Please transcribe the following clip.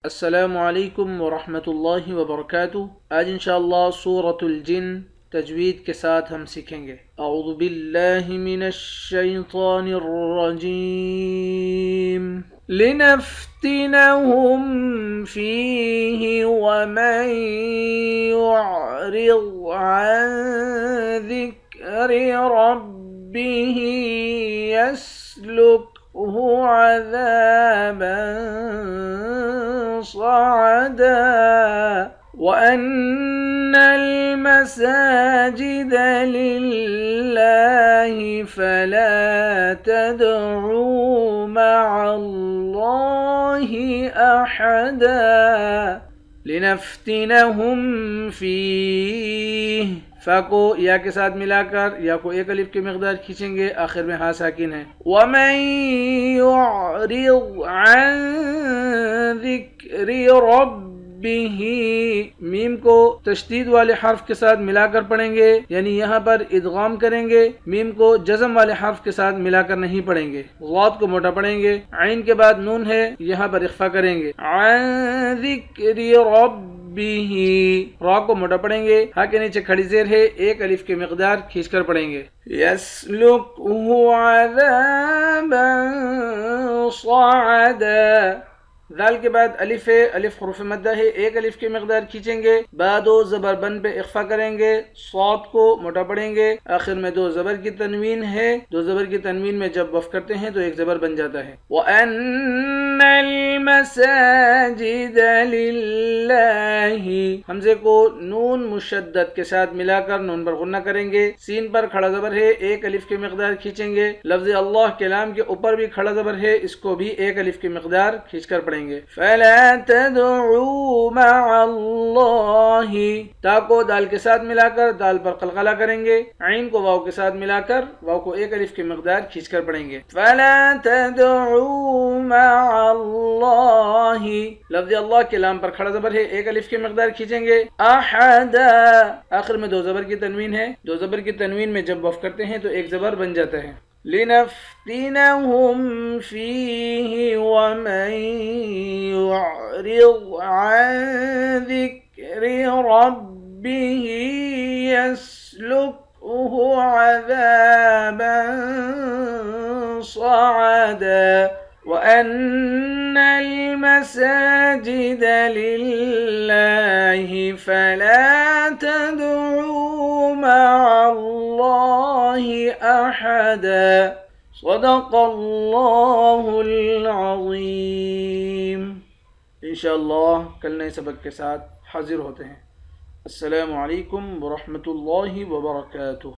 अस्सलामु अलैकुम वरहमतुल्लाहि वबरकातुहू। आज इंशाअल्लाह सूरतुल जिन तजवीद के साथ हम सीखेंगे। अऊज़ु बिल्लाहि मिनश शैतानिर रजीम। लिनफ्तिनहुम फीहि वमन युअरिद अन ज़िक्रि रब्बिहि यसलुकहु अज़ाबन सअदा वअन्नल मसाजिद लिल्लाहि फला तदउ मअल्लाहि अहदा। लिनफ्तिनहुम फीह, फा को या के साथ मिलाकर या को एक अलिफ की मिकदार खींचेंगे, आखिर में हा साकिन है। वमन युअरिद अन ज़िक्रि रब्बिही, मीम को तशदीद वाले हर्फ के साथ मिलाकर पढ़ेंगे, यानी यहाँ पर इदगाम करेंगे। मीम को जज़म वाले हर्फ के साथ मिलाकर नहीं पढ़ेंगे। ज़ाद को मोटा पढ़ेंगे। आइन के बाद नून है, यहाँ पर इख्फा करेंगे। अन ज़िक्रि रब्बिही, रा को मोटा पढ़ेंगे। हा के नीचे खड़ी ज़ेर है, एक अलिफ की मिकदार खींचकर पढ़ेंगे। यसलुकहु अज़ाबन सअदा, दाल के बाद अलिफ है, अलिफ हुरूफ मद्दा है, एक अलिफ की मिकदार खींचेंगे। बा दो ज़बर बन पे इख्फा करेंगे। सौद को मोटा पढ़ेंगे। आखिर में दो ज़बर की तनवीन है, दो ज़बर की तनवीन में जब वफ़ करते हैं तो एक ज़बर बन जाता है। वअन्नल मसाजिद लिल्लाहि, हमज़े को नून मुशद्दद के साथ मिलाकर नून पर गुन्ना करेंगे। सीन पर खड़ा ज़बर है, एक अलिफ की मिकदार खींचेंगे। लफ्ज़ अल्लाह के लाम के ऊपर भी खड़ा ज़बर है, इसको भी एक अलिफ की मिकदार खींचकर पढ़ेंगे। फला तदउ मअल्लाहि, ता को दाल के साथ मिलाकर दाल पर कलकला करेंगे। आइन को वाव के साथ मिलाकर वाव को एक अलिफ की मिकदार खींचकर पढ़ेंगे। फला तदउ मअल्लाहि, लफ्ज़ अल्लाह के लाम पर खड़ा ज़बर है, एक अलिफ की मिकदार खींचेंगे। अहदा, आखिर में दो ज़बर की तनवीन है, दो ज़बर की तनवीन में जब वफ़ करते हैं तो एक ज़बर बन जाता है। लिनफ्तिनहुम फीहि वमन युअरिद अन ज़िक्रि रब्बिहि यसलुकहु अज़ाबन सअदा वअन्नल मसाजिद लिल्लाहि फला तदउ मअल्लाहि अहदा। सदक़ल्लाहुल अज़ीम। इंशाअल्लाह कल नए सबक के साथ हाजिर होते हैं। अस्सलामु अलैकुम वरहमतुल्लाहि वबरकातुहू।